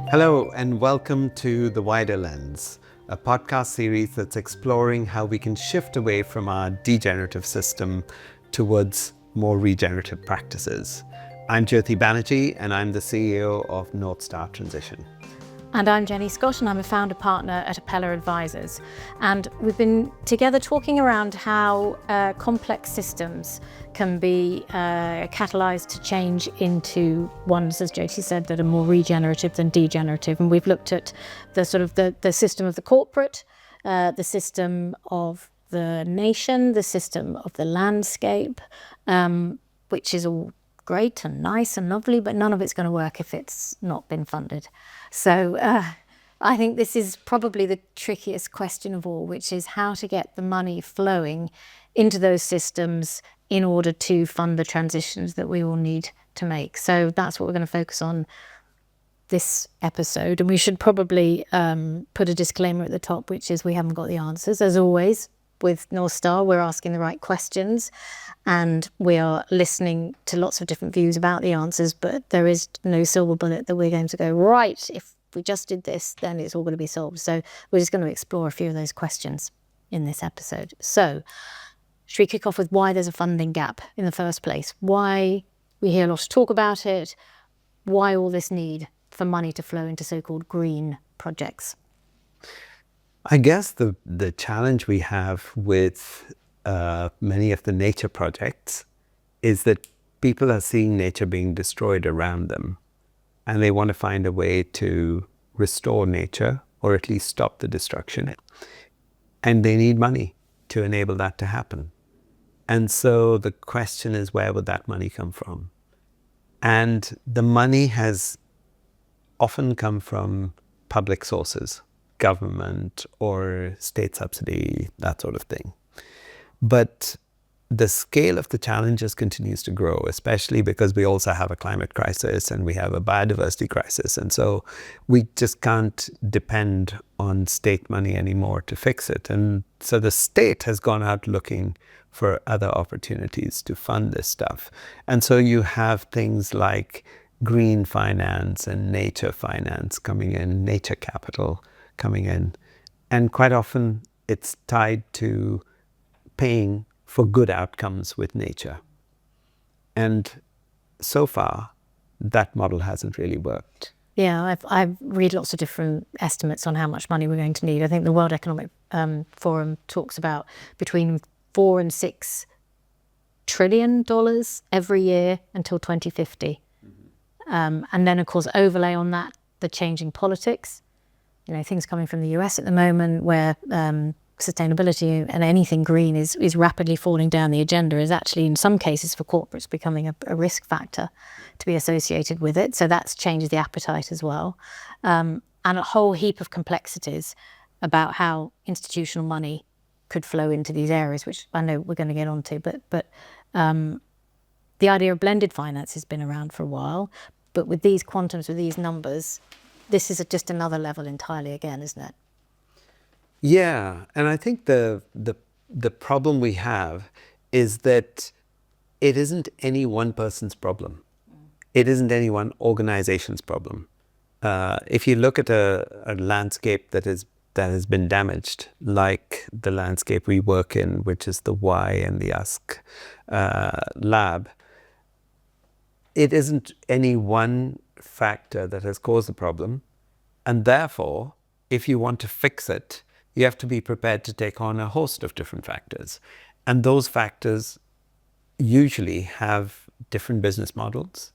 Hello, and welcome to The Wider Lens, a podcast series that's exploring how we can shift away from our degenerative system towards more regenerative practices. I'm Jyoti Banerjee, and I'm the CEO of North Star Transition. And I'm Jenny Scott, and I'm a founder partner at Appella Advisors. And we've been together talking around how complex systems can be catalysed to change into ones, as Jyoti said, that are more regenerative than degenerative. And we've looked at the system of the corporate, the system of the nation, the system of the landscape, which is all great and nice and lovely, but none of it's going to work if it's not been funded. So I think this is probably the trickiest question of all, which is how to get the money flowing into those systems in order to fund the transitions that we all need to make. So that's what we're going to focus on this episode. And we should probably put a disclaimer at the top, which is we haven't got the answers. As always, with North Star, we're asking the right questions and we are listening to lots of different views about the answers, but there is no silver bullet that we're going to go, right, if we just did this, then it's all going to be solved. So we're just going to explore a few of those questions in this episode. So should we kick off with why there's a funding gap in the first place? Why we hear a lot of talk about it? Why all this need for money to flow into so-called green projects? I guess the challenge we have with many of the nature projects is that people are seeing nature being destroyed around them, and they want to find a way to restore nature or at least stop the destruction. And they need money to enable that to happen. And so the question is, where would that money come from? And the money has often come from public sources, government or state subsidy, that sort of thing. But the scale of the challenges continues to grow, especially because we also have a climate crisis and we have a biodiversity crisis. And so we just can't depend on state money anymore to fix it. And so the state has gone out looking for other opportunities to fund this stuff. And so you have things like green finance and nature finance coming in, nature capital coming in. And quite often it's tied to paying for good outcomes with nature. And so far, that model hasn't really worked. Yeah, I've read lots of different estimates on how much money we're going to need. I think the World Economic Forum talks about between $4 and $6 trillion every year until 2050. And then, of course, overlay on that the changing politics. You know, things coming from the US at the moment where sustainability and anything green is rapidly falling down the agenda, is actually in some cases for corporates becoming a risk factor to be associated with it. So that's changed the appetite as well. And a whole heap of complexities about how institutional money could flow into these areas, which I know we're going to get onto. But the idea of blended finance has been around for a while. But with these quantums, with these numbers, this is just another level entirely again, isn't it? Yeah, and I think the problem we have is that it isn't any one person's problem. It isn't any one organization's problem. If you look at a landscape that has been damaged, like the landscape we work in, which is the Y and the USC lab, it isn't any one factor that has caused the problem. And therefore, if you want to fix it, you have to be prepared to take on a host of different factors. And those factors usually have different business models.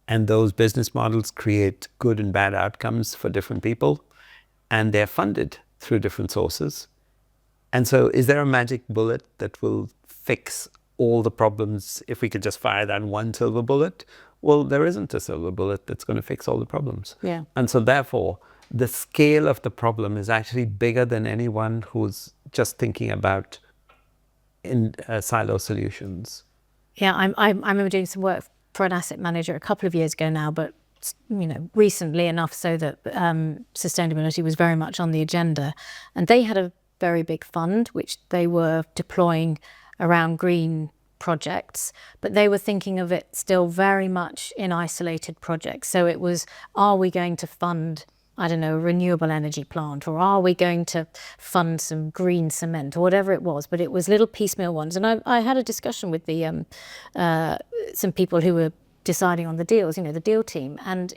And those business models create good and bad outcomes for different people. And they're funded through different sources. And so is there a magic bullet that will fix all the problems if we could just fire that one silver bullet? Well, there isn't a silver bullet that's going to fix all the problems. Yeah. And so therefore, the scale of the problem is actually bigger than anyone who's just thinking about silo solutions. Yeah, I remember doing some work for an asset manager a couple of years ago now, but recently enough so that sustainability was very much on the agenda. And they had a very big fund which they were deploying around green projects, but they were thinking of it still very much in isolated projects. So it was, are we going to fund, I don't know, a renewable energy plant, or are we going to fund some green cement, or whatever it was? But it was little piecemeal ones. And I had a discussion with the some people who were deciding on the deals, the deal team, and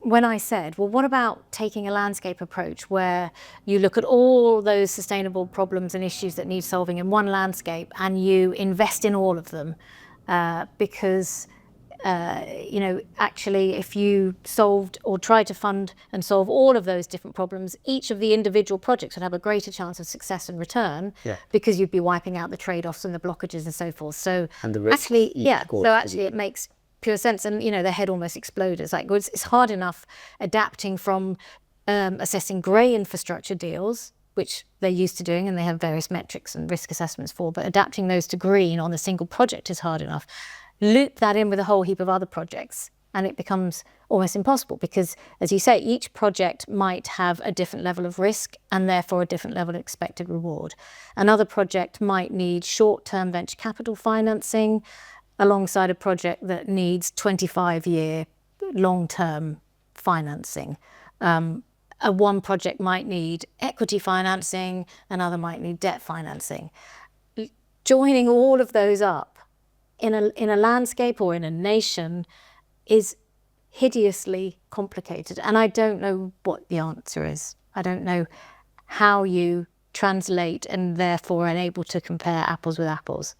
when I said, well, what about taking a landscape approach where you look at all those sustainable problems and issues that need solving in one landscape and you invest in all of them? Because, actually, if you solved or tried to fund and solve all of those different problems, each of the individual projects would have a greater chance of success and return, because you'd be wiping out the trade-offs and the blockages and so forth. So And the risks actually, equal so to actually it makes pure sense. And their head almost exploded. It's like, well, it's hard enough adapting from assessing grey infrastructure deals, which they're used to doing and they have various metrics and risk assessments for, but adapting those to green on a single project is hard enough. Loop that in with a whole heap of other projects and it becomes almost impossible, because, as you say, each project might have a different level of risk and therefore a different level of expected reward. Another project might need short-term venture capital financing alongside a project that needs 25-year long-term financing. One project might need equity financing, another might need debt financing. Joining all of those up in a landscape or in a nation is hideously complicated. And I don't know what the answer is. I don't know how you translate and therefore are able to compare apples with apples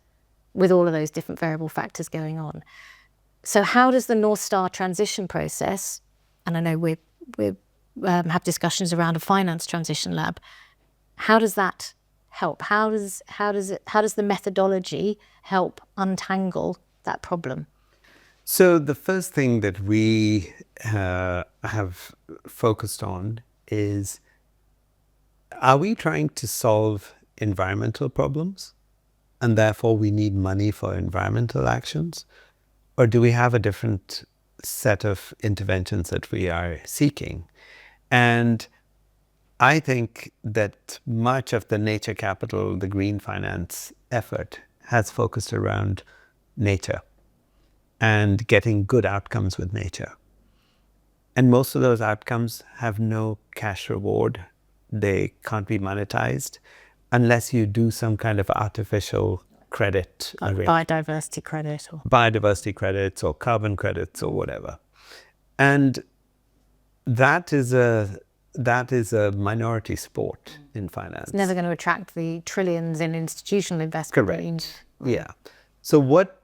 with all of those different variable factors going on. So how does the North Star transition process, and I know we have discussions around a finance transition lab, how does that help? How does the methodology help untangle that problem? So the first thing that we have focused on is, are we trying to solve environmental problems and therefore we need money for environmental actions? Or do we have a different set of interventions that we are seeking? And I think that much of the nature capital, the green finance effort, has focused around nature and getting good outcomes with nature. And most of those outcomes have no cash reward. They can't be monetized unless you do some kind of artificial credit. Like biodiversity credit. Biodiversity credits or carbon credits or whatever. And that is a minority sport in finance. It's never going to attract the trillions in institutional investment. Correct. Yeah. So what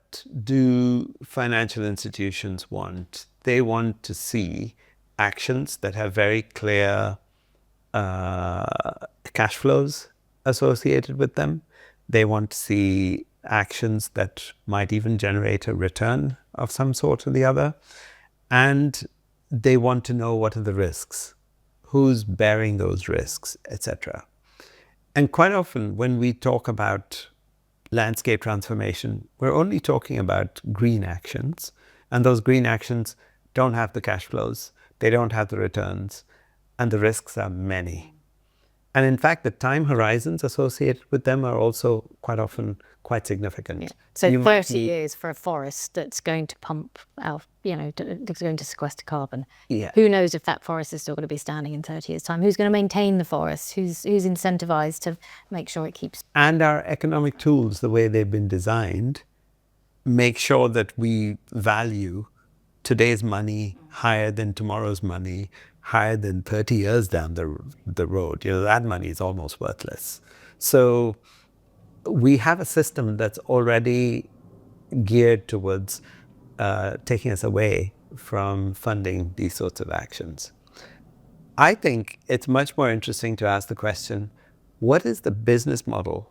do financial institutions want? They want to see actions that have very clear cash flows associated with them. They want to see actions that might even generate a return of some sort or the other. And they want to know what are the risks, who's bearing those risks, etc. And quite often when we talk about landscape transformation, we're only talking about green actions. And those green actions don't have the cash flows, they don't have the returns, and the risks are many. And in fact, the time horizons associated with them are also quite often quite significant. Yeah. So 30 years for a forest that's going to pump out, that's going to sequester carbon. Yeah. Who knows if that forest is still going to be standing in 30 years' time? Who's going to maintain the forest? Who's incentivized to make sure it keeps? And our economic tools, the way they've been designed, make sure that we value today's money higher than tomorrow's money, higher than 30 years down the road. That money is almost worthless. So we have a system that's already geared towards taking us away from funding these sorts of actions. I think it's much more interesting to ask the question, what is the business model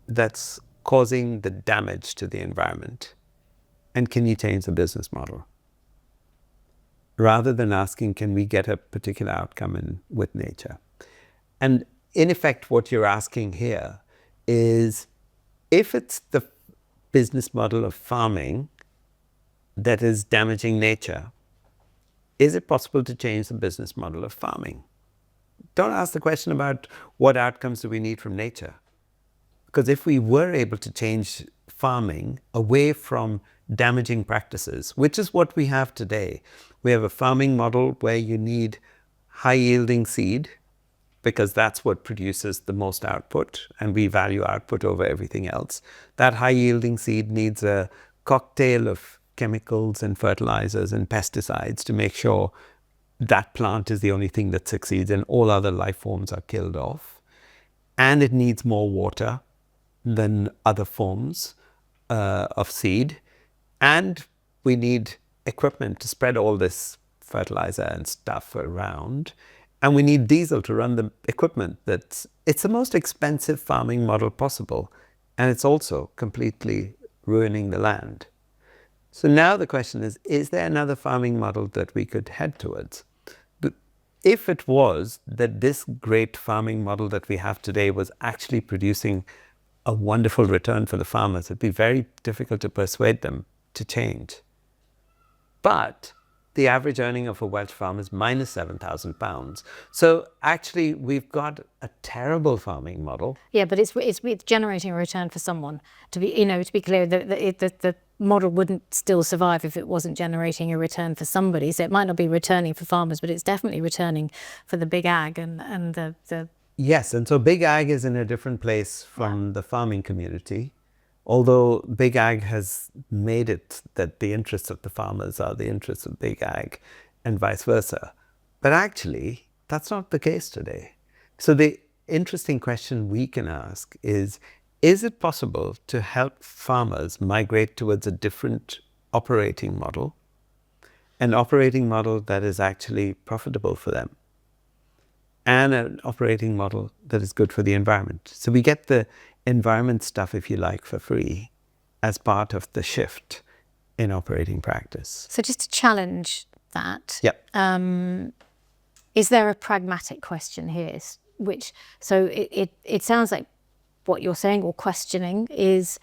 that's causing the damage to the environment? And can you change the business model? Rather than asking, can we get a particular outcome with nature? And in effect, what you're asking here is, if it's the business model of farming that is damaging nature, is it possible to change the business model of farming? Don't ask the question about what outcomes do we need from nature. Because if we were able to change farming away from damaging practices, which is what we have today. We have a farming model where you need high-yielding seed because that's what produces the most output, and we value output over everything else. That high-yielding seed needs a cocktail of chemicals and fertilizers and pesticides to make sure that plant is the only thing that succeeds and all other life forms are killed off. And it needs more water than other forms of seed. And we need equipment to spread all this fertilizer and stuff around. And we need diesel to run the equipment. It's the most expensive farming model possible. And it's also completely ruining the land. So now the question is there another farming model that we could head towards? If it was that this great farming model that we have today was actually producing a wonderful return for the farmers, it'd be very difficult to persuade them to change. But the average earning of a Welsh farmer is minus £7,000. So actually, we've got a terrible farming model. Yeah, but it's generating a return for someone. To be clear, the model wouldn't still survive if it wasn't generating a return for somebody. So it might not be returning for farmers, but it's definitely returning for the big ag and the. Yes, and so big ag is in a different place from the farming community. Although big ag has made it that the interests of the farmers are the interests of big ag and vice versa. But actually, that's not the case today. So the interesting question we can ask is it possible to help farmers migrate towards a different operating model, an operating model that is actually profitable for them, and an operating model that is good for the environment? So we get the environment stuff, if you like, for free as part of the shift in operating practice. So just to challenge that, Yep. Is there a pragmatic question here? So it sounds like what you're saying or questioning is,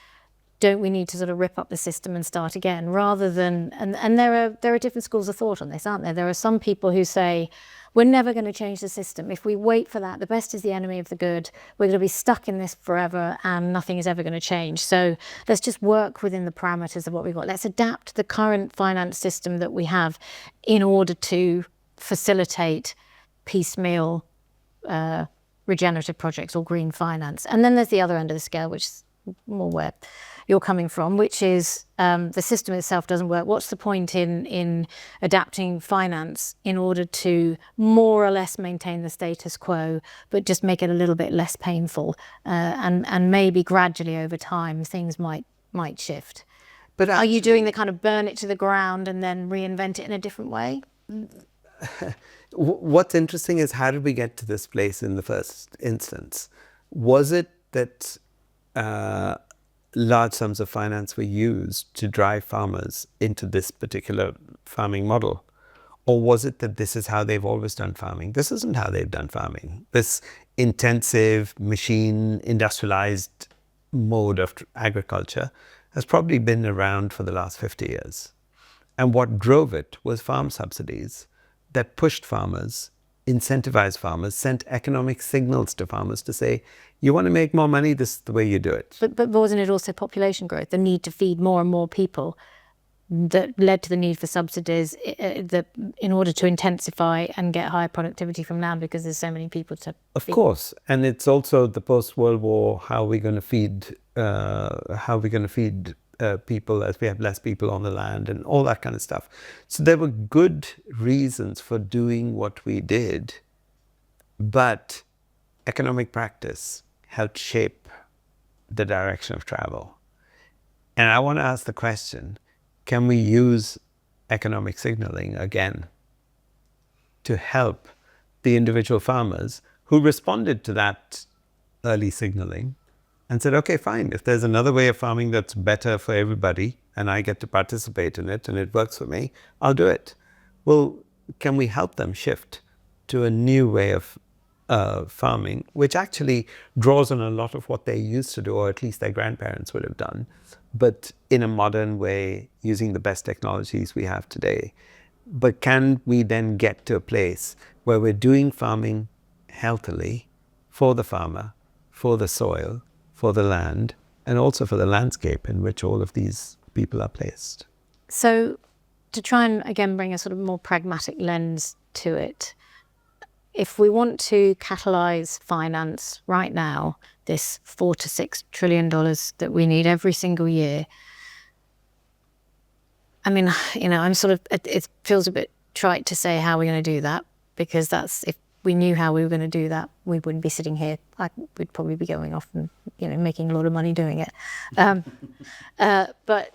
don't we need to sort of rip up the system and start again, rather than, and there are different schools of thought on this, aren't there? There are some people who say, we're never going to change the system. If we wait for that, the best is the enemy of the good. We're going to be stuck in this forever and nothing is ever going to change. So let's just work within the parameters of what we've got. Let's adapt the current finance system that we have in order to facilitate piecemeal regenerative projects or green finance. And then there's the other end of the scale, which is more where you're coming from, which is the system itself doesn't work. What's the point in adapting finance in order to more or less maintain the status quo, but just make it a little bit less painful, and maybe gradually over time things might shift. But are you doing the kind of burn it to the ground and then reinvent it in a different way? What's interesting is, how did we get to this place in the first instance? Was it that large sums of finance were used to drive farmers into this particular farming model? Or was it that this is how they've always done farming? This isn't how they've done farming. This intensive, machine, industrialized mode of agriculture has probably been around for the last 50 years. And what drove it was farm subsidies that pushed farmers, incentivized farmers, sent economic signals to farmers to say, you want to make more money, this is the way you do it. But wasn't it also population growth, the need to feed more and more people, that led to the need for subsidies in order to intensify and get higher productivity from land, because there's so many people to feed? Of course. And it's also the post-World War, how are we going to feed people as we have less people on the land and all that kind of stuff. So there were good reasons for doing what we did, but economic practice helped shape the direction of travel. And I want to ask the question, can we use economic signaling again to help the individual farmers who responded to that early signaling and said, okay, fine, if there's another way of farming that's better for everybody and I get to participate in it and it works for me, I'll do it. Well, can we help them shift to a new way of farming, which actually draws on a lot of what they used to do, or at least their grandparents would have done, but in a modern way, using the best technologies we have today? But can we then get to a place where we're doing farming healthily for the farmer, for the soil, for the land, and also for the landscape in which all of these people are placed. So to try and again bring a sort of more pragmatic lens to it, if we want to catalyse finance right now, this $4 to $6 trillion that we need every single year, I mean, I'm sort of, it feels a bit trite to say how we're going to do that, because that's, if we knew how we were going to do that, we wouldn't be sitting here. We'd probably be going off and, making a lot of money doing it. But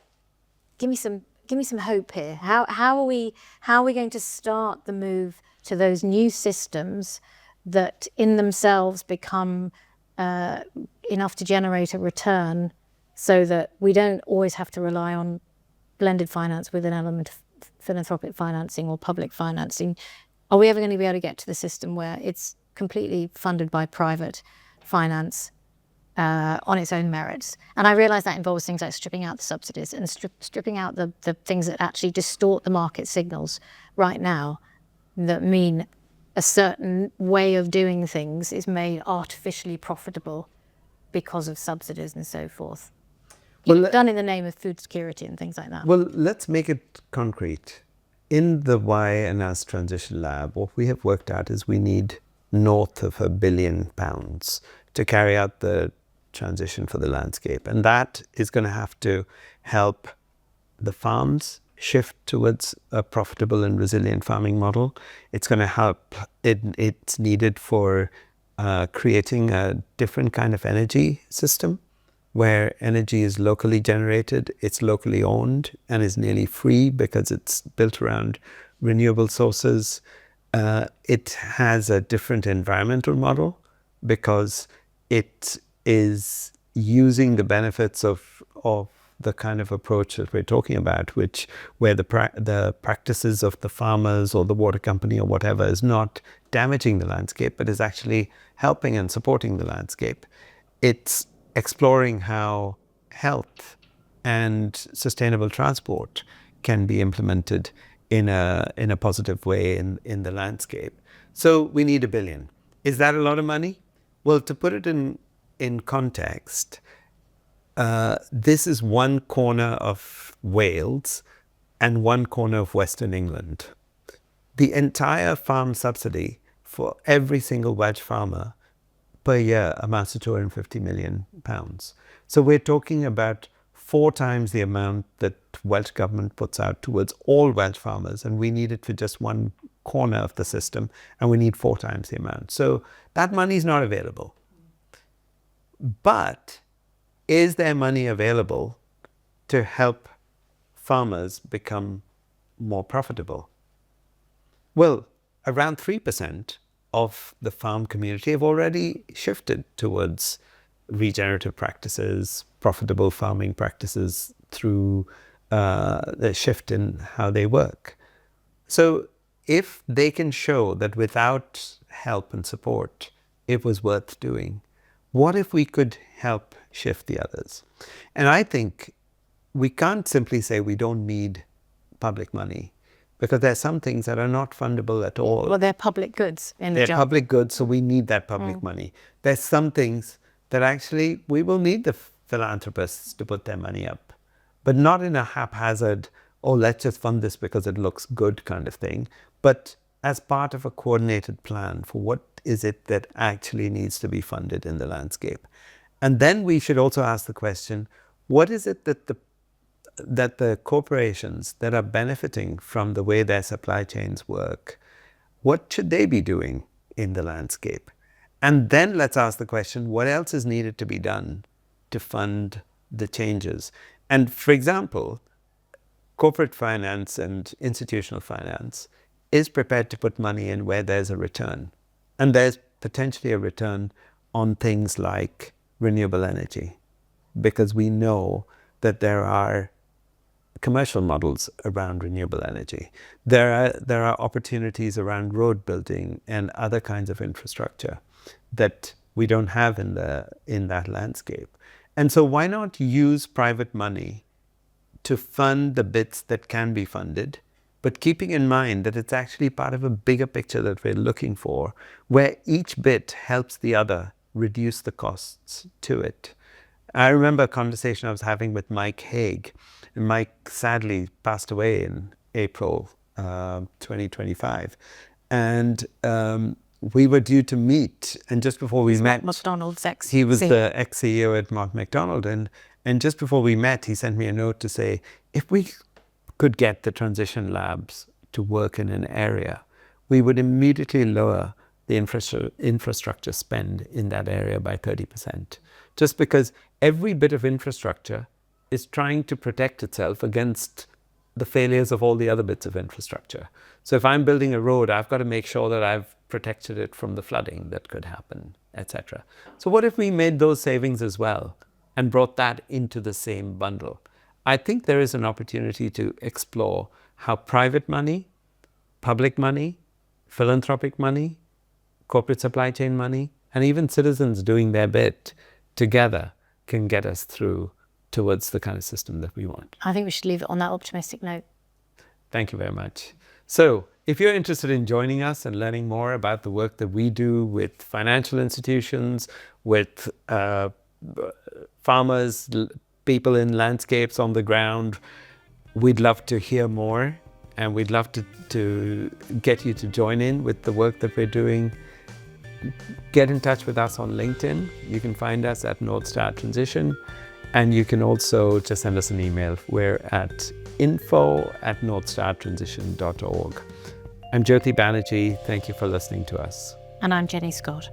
give me some hope here. How are we going to start the move to those new systems that in themselves become enough to generate a return, so that we don't always have to rely on blended finance with an element of philanthropic financing or public financing? Are we ever going to be able to get to the system where it's completely funded by private finance on its own merits? And I realise that involves things like stripping out the subsidies and stripping out the things that actually distort the market signals right now, that mean a certain way of doing things is made artificially profitable because of subsidies and so forth. Done in the name of food security and things like that. Well, let's make it concrete. In the Y&S Transition Lab, what we have worked out is we need north of £1 billion to carry out the transition for the landscape. And that is going to have to help the farms shift towards a profitable and resilient farming model. It's going to help, it's needed for creating a different kind of energy system, where energy is locally generated, it's locally owned, and is nearly free because it's built around renewable sources. It has a different environmental model because it is using the benefits of the kind of approach that we're talking about, where the practices of the farmers or the water company or whatever is not damaging the landscape, but is actually helping and supporting the landscape. It's exploring how health and sustainable transport can be implemented in a positive way in the landscape. So we need £1 billion. Is that a lot of money? Well, to put it in context, this is one corner of Wales and one corner of Western England. The entire farm subsidy for every single Welsh farmer per year amounts to £250 million. So we're talking about 4 times the amount that Welsh government puts out towards all Welsh farmers, and we need it for just one corner of the system, and we need 4 times the amount. So that money is not available. But is there money available to help farmers become more profitable? Well, around 3% of the farm community have already shifted towards regenerative practices, profitable farming practices through the shift in how they work. So if they can show that without help and support, it was worth doing, what if we could help shift the others? And I think we can't simply say we don't need public money, because there are some things that are not fundable at all. Well, they're public goods in the They're job. public goods, so we need that public money. There's some things that actually we will need the philanthropists to put their money up, but not in a haphazard, oh, let's just fund this because it looks good kind of thing, but as part of a coordinated plan for what is it that actually needs to be funded in the landscape. And then we should also ask the question, what is it that the corporations that are benefiting from the way their supply chains work, what should they be doing in the landscape? And then let's ask the question, what else is needed to be done to fund the changes? And for example, corporate finance and institutional finance is prepared to put money in where there's a return. And there's potentially a return on things like renewable energy, because we know that there are commercial models around renewable energy. There are opportunities around road building and other kinds of infrastructure that we don't have in that landscape. And so why not use private money to fund the bits that can be funded, but keeping in mind that it's actually part of a bigger picture that we're looking for, where each bit helps the other reduce the costs to it. I remember a conversation I was having with Mike Haig, and Mike sadly passed away in April 2025. And we were due to meet, and just before we met, McDonald's ex. he was the ex-CEO at Mark McDonald, and just before we met, he sent me a note to say, if we could get the transition labs to work in an area, we would immediately lower the infrastructure spend in that area by 30%. Just because every bit of infrastructure is trying to protect itself against the failures of all the other bits of infrastructure. So if I'm building a road, I've got to make sure that I've protected it from the flooding that could happen, etc. So what if we made those savings as well and brought that into the same bundle? I think there is an opportunity to explore how private money, public money, philanthropic money, corporate supply chain money, and even citizens doing their bit together can get us through towards the kind of system that we want. I think we should leave it on that optimistic note. Thank you very much. So if you're interested in joining us and learning more about the work that we do with financial institutions, with farmers, people in landscapes on the ground, we'd love to hear more, and we'd love to get you to join in with the work that we're doing. Get in touch with us on LinkedIn. You can find us at North Star Transition, and you can also just send us an email. We're at info@northstartransition.org. I'm Jyoti Banerjee. Thank you for listening to us. And I'm Jenny Scott.